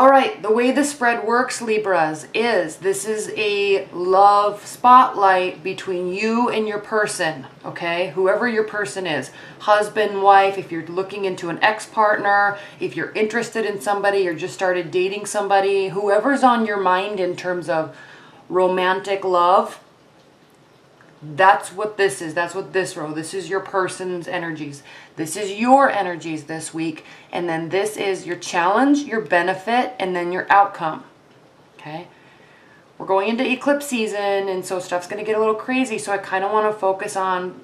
All right, the way the spread works, Libras, is this is a love spotlight between you and your person, okay? Whoever your person is, husband, wife, if you're looking into an ex-partner, if you're interested in somebody or just started dating somebody, whoever's on your mind in terms of romantic love, that's what this is. That's what this row. This is your person's energies. This is your energies this week. And then this is your challenge, your benefit, and then your outcome. Okay? We're going into eclipse season, and so stuff's going to get a little crazy. So I kind of want to focus on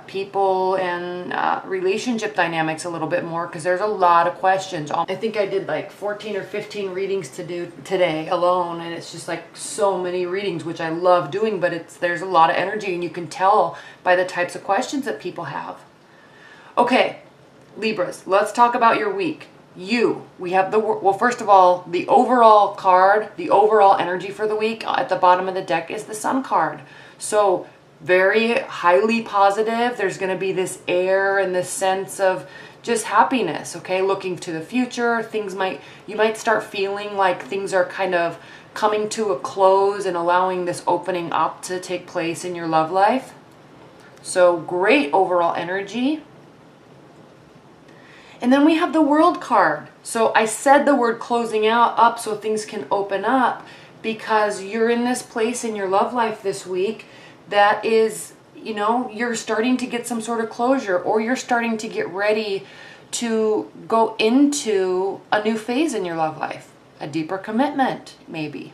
people and relationship dynamics a little bit more, because there's a lot of questions. I think I did like 14 or 15 readings to do today alone, and it's just like so many readings, which I love doing, but there's a lot of energy, and you can tell by the types of questions that people have. Okay, Libras, let's talk about your week. We have well, first of all, the overall card, the overall energy for the week at the bottom of the deck is the Sun card. So very highly positive. There's going to be this air and this sense of just happiness, okay? Looking to the future, you might start feeling like things are kind of coming to a close and allowing this opening up to take place in your love life. So great overall energy. And then we have the World card. So I said the word closing up so things can open up, because you're in this place in your love life this week that is, you're starting to get some sort of closure, or you're starting to get ready to go into a new phase in your love life, a deeper commitment maybe.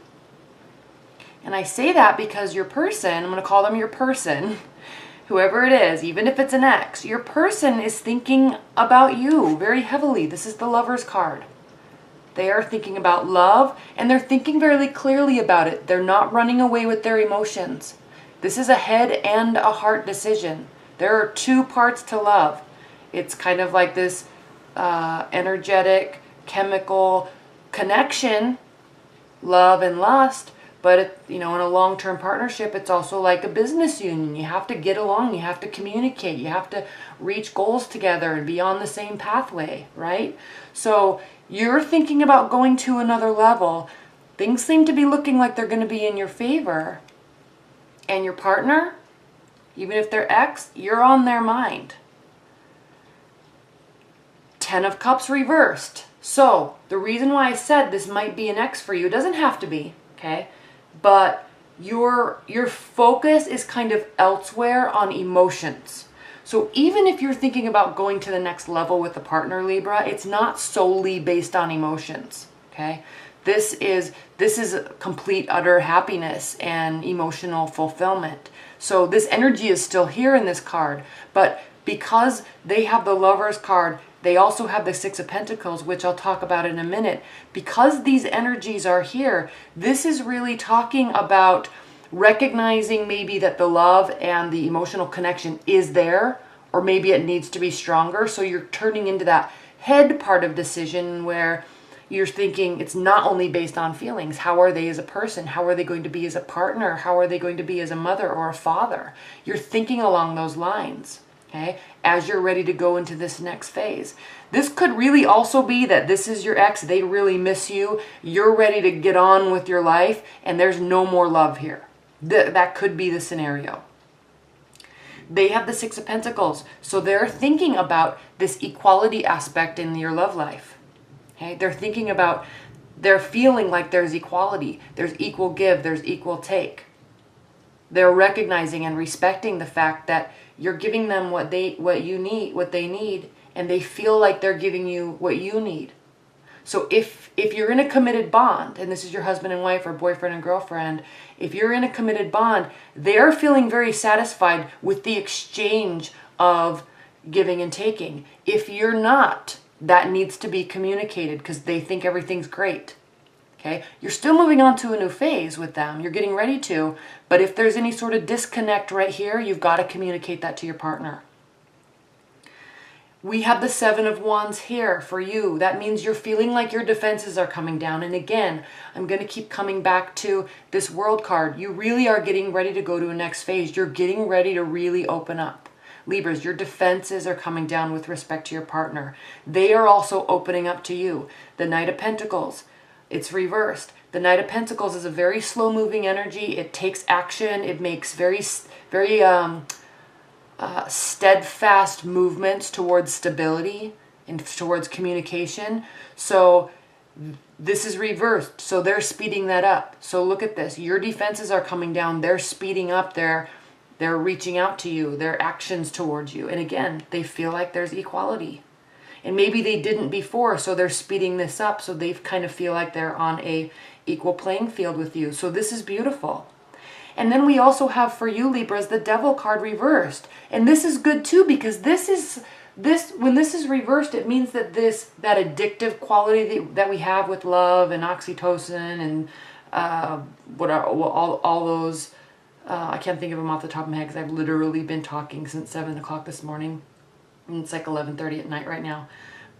And I say that because your person, I'm going to call them your person, whoever it is, even if it's an ex, your person is thinking about you very heavily. This is the Lover's card. They are thinking about love, and they're thinking very clearly about it. They're not running away with their emotions. This is a head and a heart decision. There are two parts to love. It's kind of like this energetic, chemical connection, love and lust. But, in a long-term partnership, it's also like a business union. You have to get along. You have to communicate. You have to reach goals together and be on the same pathway, right? So you're thinking about going to another level. Things seem to be looking like they're going to be in your favor. And your partner, even if they're ex, you're on their mind. 10 of Cups reversed. So the reason why I said this might be an ex for you, it doesn't have to be, okay? But your focus is kind of elsewhere on emotions. So even if you're thinking about going to the next level with a partner, Libra, it's not solely based on emotions, okay? This is complete, utter happiness and emotional fulfillment. So this energy is still here in this card, but because they have the Lover's card, they also have the Six of Pentacles, which I'll talk about in a minute. Because these energies are here, this is really talking about recognizing maybe that the love and the emotional connection is there, or maybe it needs to be stronger. So you're turning into that head part of decision where you're thinking it's not only based on feelings. How are they as a person? How are they going to be as a partner? How are they going to be as a mother or a father? You're thinking along those lines. Okay, as you're ready to go into this next phase. This could really also be that this is your ex, they really miss you, you're ready to get on with your life, and there's no more love here. That could be the scenario. They have the Six of Pentacles, so they're thinking about this equality aspect in your love life. Okay, they're feeling like there's equality, there's equal give, there's equal take. They're recognizing and respecting the fact that you're giving them what they need, and they feel like they're giving you what you need. So if you're in a committed bond, and this is your husband and wife or boyfriend and girlfriend, if you're in a committed bond, they're feeling very satisfied with the exchange of giving and taking. If you're not, that needs to be communicated because they think everything's great. Okay? You're still moving on to a new phase with them. You're getting ready to, but if there's any sort of disconnect right here, you've got to communicate that to your partner. We have the Seven of Wands here for you. That means you're feeling like your defenses are coming down. And again, I'm going to keep coming back to this World card. You really are getting ready to go to a next phase. You're getting ready to really open up. Libras, your defenses are coming down with respect to your partner. They are also opening up to you. The Knight of Pentacles. it's reversed. The Knight of Pentacles is a very slow-moving energy. It takes action. It makes very steadfast movements towards stability and towards communication. So this is reversed. So they're speeding that up. So look at this. Your defenses are coming down. They're speeding up. They're reaching out to you. Their actions towards you. And again, they feel like there's equality. And maybe they didn't before, so they're speeding this up. So they kind of feel like they're on a equal playing field with you. So this is beautiful. And then we also have for you, Libras, the Devil card reversed. And this is good too, because when this is reversed, it means that that addictive quality that we have with love and oxytocin and all those, I can't think of them off the top of my head because I've literally been talking since 7 o'clock this morning. And it's like 11:30 at night right now.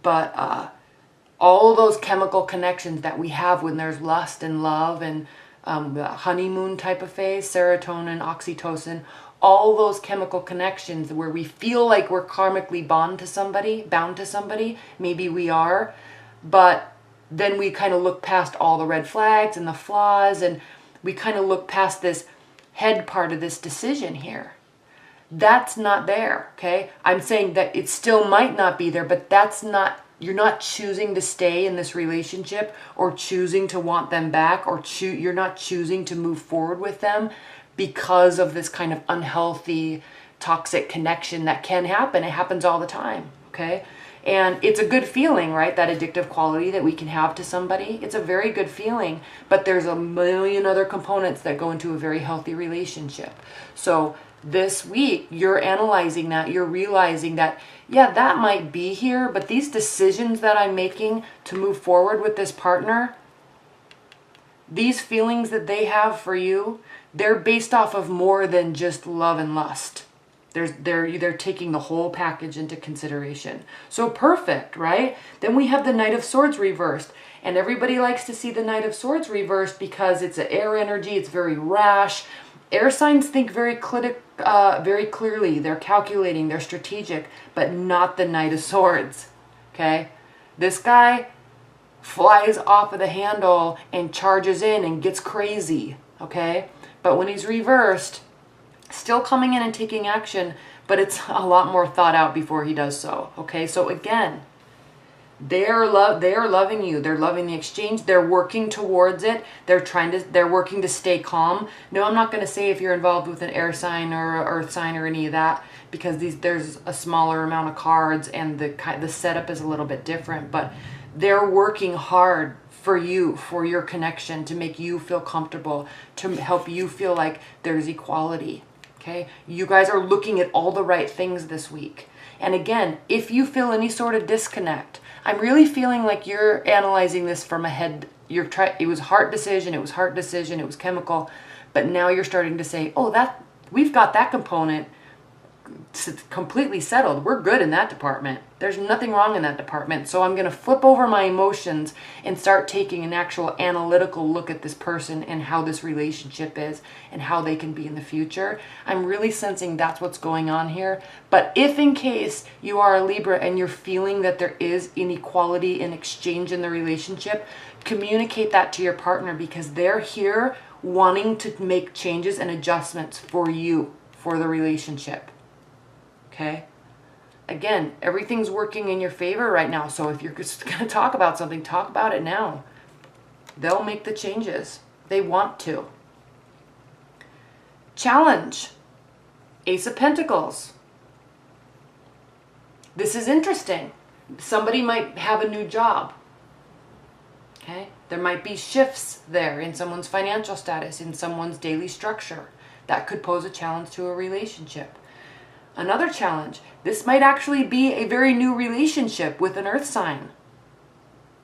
But all those chemical connections that we have when there's lust and love and the honeymoon type of phase, serotonin, oxytocin, all those chemical connections where we feel like we're karmically bound to somebody, maybe we are, but then we kind of look past all the red flags and the flaws, and we kind of look past this head part of this decision here. That's not there, okay? I'm saying that it still might not be there, but that's not, you're not choosing to stay in this relationship or choosing to want them back, or you're not choosing to move forward with them because of this kind of unhealthy, toxic connection that can happen. It happens all the time, okay? And it's a good feeling, right? That addictive quality that we can have to somebody. It's a very good feeling, but there's a million other components that go into a very healthy relationship. So this week, you're analyzing that, you're realizing that, yeah, that might be here, but these decisions that I'm making to move forward with this partner, these feelings that they have for you, they're based off of more than just love and lust. They're taking the whole package into consideration. So perfect, right? Then we have the Knight of Swords reversed. And everybody likes to see the Knight of Swords reversed because it's an air energy, it's very rash. Air signs think very clearly. They're calculating, they're strategic, but not the Knight of Swords, okay? This guy flies off of the handle and charges in and gets crazy, okay? But when he's reversed, still coming in and taking action, but it's a lot more thought out before he does so, okay? So again, they are loving you. They're loving the exchange. They're working towards it. They're working to stay calm. No, I'm not going to say if you're involved with an air sign or an earth sign or any of that, because there's a smaller amount of cards and the setup is a little bit different, but they're working hard for you, for your connection, to make you feel comfortable, to help you feel like there's equality. Okay? You guys are looking at all the right things this week. And again, if you feel any sort of disconnect, I'm really feeling like you're analyzing this from a head. It was heart decision, it was chemical, but now you're starting to say, oh, we've got that component completely settled. We're good in that department. There's nothing wrong in that department. So I'm going to flip over my emotions and start taking an actual analytical look at this person and how this relationship is and how they can be in the future. I'm really sensing that's what's going on here. But if in case you are a Libra and you're feeling that there is inequality in exchange in the relationship, communicate that to your partner, because they're here wanting to make changes and adjustments for you, for the relationship. Okay? Again, everything's working in your favor right now. So if you're just going to talk about something, talk about it now. They'll make the changes. They want to. Challenge. Ace of Pentacles. This is interesting. Somebody might have a new job. Okay? There might be shifts there in someone's financial status, in someone's daily structure. That could pose a challenge to a relationship. Another challenge, this might actually be a very new relationship with an earth sign,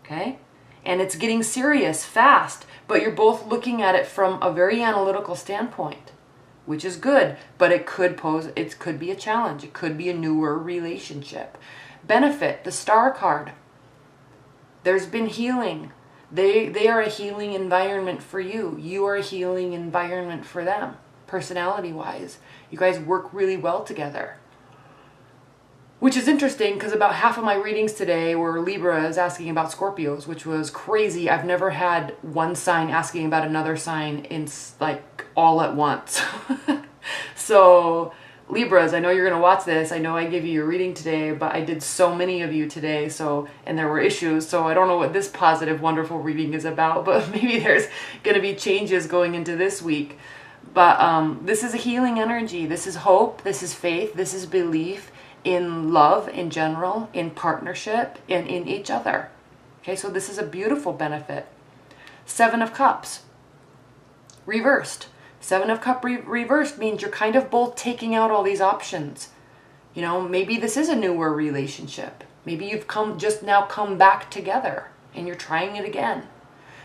okay? And it's getting serious fast, but you're both looking at it from a very analytical standpoint, which is good, but it could be a challenge. It could be a newer relationship. Benefit, the Star card. There's been healing. They are a healing environment for you. You are a healing environment for them. Personality-wise, you guys work really well together. Which is interesting because about half of my readings today were Libras asking about Scorpios, which was crazy. I've never had one sign asking about another sign in like all at once. So Libras, I know you're going to watch this. I know I gave you your reading today, but I did so many of you today, and there were issues, so I don't know what this positive, wonderful reading is about, but maybe there's going to be changes going into this week. But this is a healing energy. This is hope. This is faith. This is belief in love in general, in partnership, and in each other. Okay, so this is a beautiful benefit. 7 of Cups, reversed. 7 of Cups reversed means you're kind of both taking out all these options. You know, maybe this is a newer relationship. Maybe you've just now come back together and you're trying it again.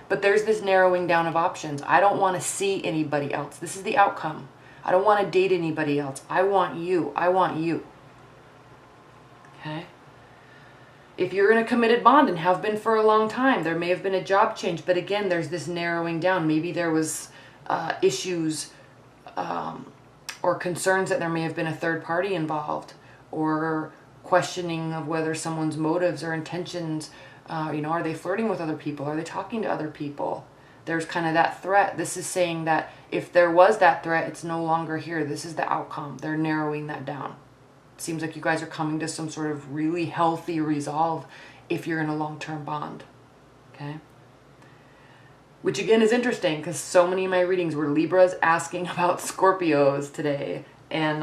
But there's this narrowing down of options. I don't want to see anybody else. This is the outcome. I don't want to date anybody else. I want you. I want you. Okay? If you're in a committed bond and have been for a long time, there may have been a job change, but again, there's this narrowing down. Maybe there was issues or concerns that there may have been a third party involved, or questioning of whether someone's motives or intentions, you know, are they flirting with other people? Are they talking to other people? There's kind of that threat. This is saying that if there was that threat, it's no longer here. This is the outcome. They're narrowing that down. Seems like you guys are coming to some sort of really healthy resolve if you're in a long-term bond. Okay? Which again is interesting because so many of my readings were Libras asking about Scorpios today. And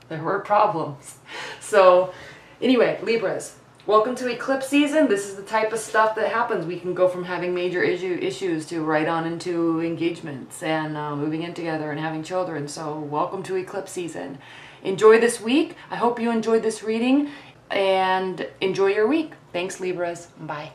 there were problems. So anyway, Libras, welcome to eclipse season. This is the type of stuff that happens. We can go from having major issues to right on into engagements and moving in together and having children. So welcome to eclipse season. Enjoy this week. I hope you enjoyed this reading and enjoy your week. Thanks, Libras. Bye.